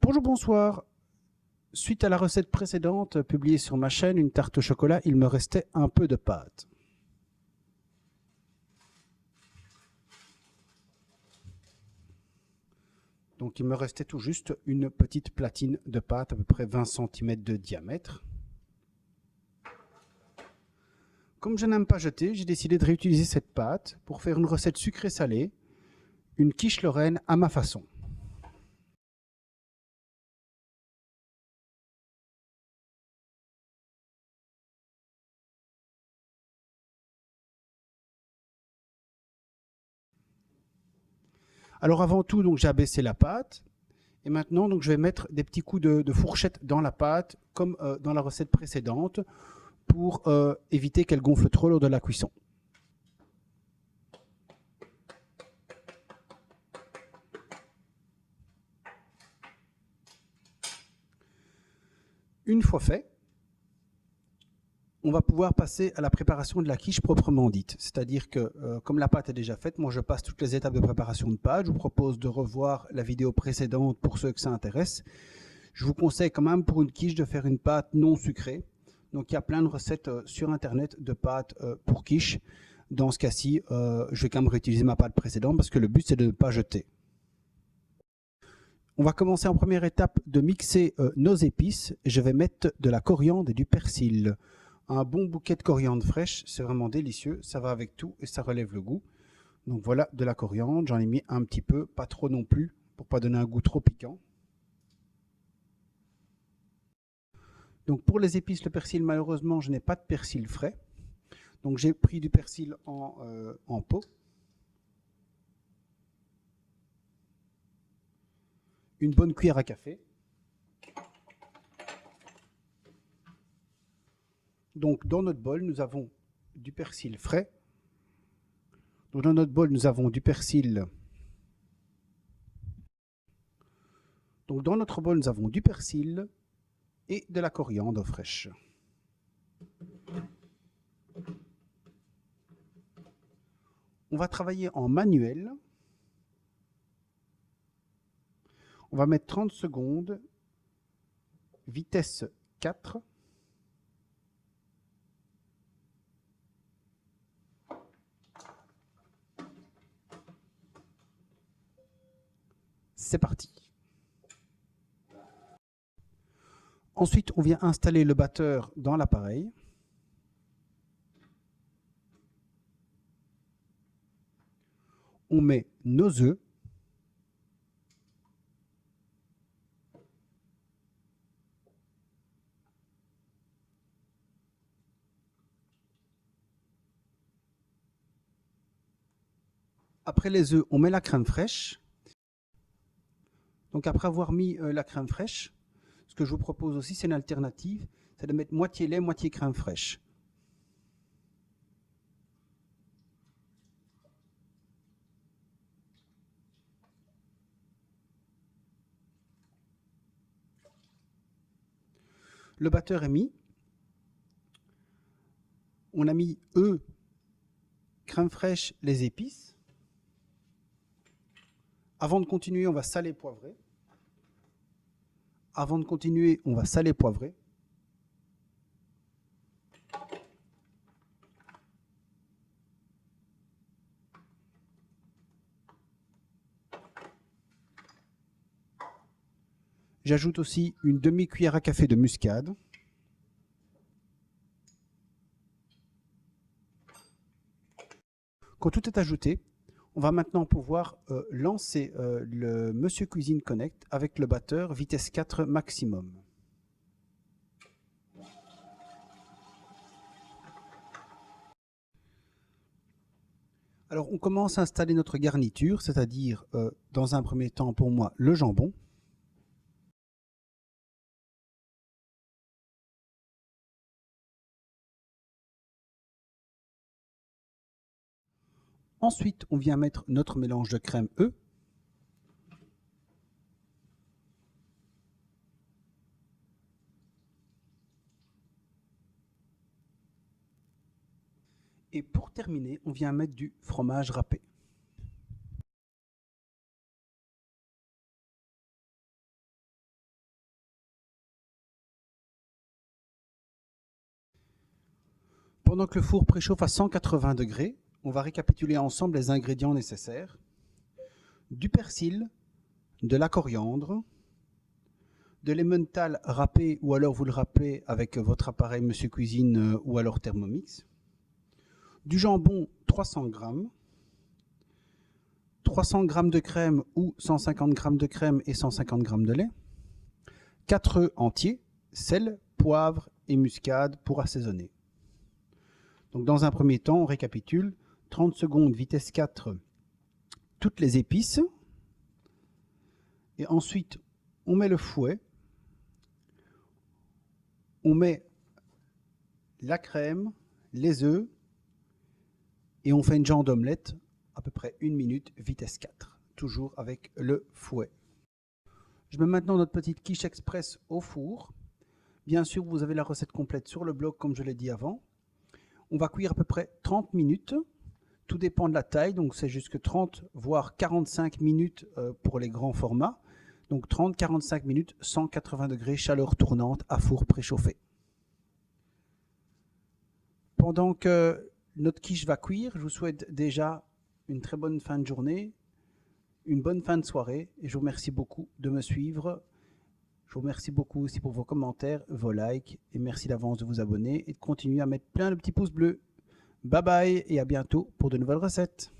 Bonjour, bonsoir. Suite à la recette précédente publiée sur ma chaîne, une tarte au chocolat, il me restait un peu de pâte. Donc il me restait tout juste une petite platine de pâte, à peu près 20 cm de diamètre. Comme je n'aime pas jeter, j'ai décidé de réutiliser cette pâte pour faire une recette sucrée-salée, une quiche lorraine à ma façon. Alors avant tout, donc j'ai abaissé la pâte. Et maintenant, donc, je vais mettre des petits coups de fourchette dans la pâte, comme dans la recette précédente, pour éviter qu'elle gonfle trop lors de la cuisson. Une fois fait, on va pouvoir passer à la préparation de la quiche proprement dite. C'est-à-dire que, comme la pâte est déjà faite, moi je passe toutes les étapes de préparation de pâte. Je vous propose de revoir la vidéo précédente pour ceux que ça intéresse. Je vous conseille quand même pour une quiche de faire une pâte non sucrée. Donc il y a plein de recettes sur internet de pâtes pour quiche. Dans ce cas-ci, je vais quand même réutiliser ma pâte précédente parce que le but c'est de ne pas jeter. On va commencer en première étape de mixer nos épices. Je vais mettre de la coriandre et du persil. Un bon bouquet de coriandre fraîche, c'est vraiment délicieux. Ça va avec tout et ça relève le goût. Donc voilà, de la coriandre. J'en ai mis un petit peu, pas trop non plus, pour pas donner un goût trop piquant. Donc pour les épices, le persil, malheureusement, je n'ai pas de persil frais. Donc j'ai pris du persil en pot. Une bonne cuillère à café. Donc dans notre bol, nous avons du persil frais. Donc dans notre bol, nous avons du persil. Donc dans notre bol, nous avons du persil et de la coriandre fraîche. On va travailler en manuel. On va mettre 30 secondes, vitesse 4. C'est parti. Ensuite, on vient installer le batteur dans l'appareil. On met nos œufs. Après les œufs, on met la crème fraîche. Donc après avoir mis la crème fraîche, ce que je vous propose aussi, c'est une alternative, c'est de mettre moitié lait, moitié crème fraîche. Le batteur est mis. On a mis œufs, crème fraîche, les épices. Avant de continuer, on va saler, poivrer. Avant de continuer, on va saler, poivrer. J'ajoute aussi une demi-cuillère à café de muscade. Quand tout est ajouté, on va maintenant pouvoir lancer le Monsieur Cuisine Connect avec le batteur vitesse 4 maximum. Alors on commence à installer notre garniture, c'est-à-dire dans un premier temps pour moi le jambon. Ensuite, on vient mettre notre mélange de crème œufs. Et pour terminer, on vient mettre du fromage râpé. Pendant que le four préchauffe à 180 degrés, on va récapituler ensemble les ingrédients nécessaires. Du persil, de la coriandre, de l'emmental râpé ou alors vous le râpez avec votre appareil Monsieur Cuisine ou alors Thermomix, du jambon 300 g, 300 g de crème ou 150 g de crème et 150 g de lait, 4 œufs entiers, sel, poivre et muscade pour assaisonner. Donc dans un premier temps, on récapitule, 30 secondes, vitesse 4, toutes les épices, et ensuite on met le fouet, on met la crème, les œufs, et on fait une genre d'omelette, à peu près 1 minute, vitesse 4, toujours avec le fouet. Je mets maintenant notre petite quiche express au four. Bien sûr, vous avez la recette complète sur le blog, comme je l'ai dit avant. On va cuire à peu près 30 minutes. Tout dépend de la taille, donc c'est jusque 30 voire 45 minutes pour les grands formats. Donc 30-45 minutes, 180 degrés, chaleur tournante à four préchauffé. Pendant que notre quiche va cuire, je vous souhaite déjà une très bonne fin de journée, une bonne fin de soirée, et je vous remercie beaucoup de me suivre. Je vous remercie beaucoup aussi pour vos commentaires, vos likes, et merci d'avance de vous abonner et de continuer à mettre plein de petits pouces bleus. Bye bye et à bientôt pour de nouvelles recettes.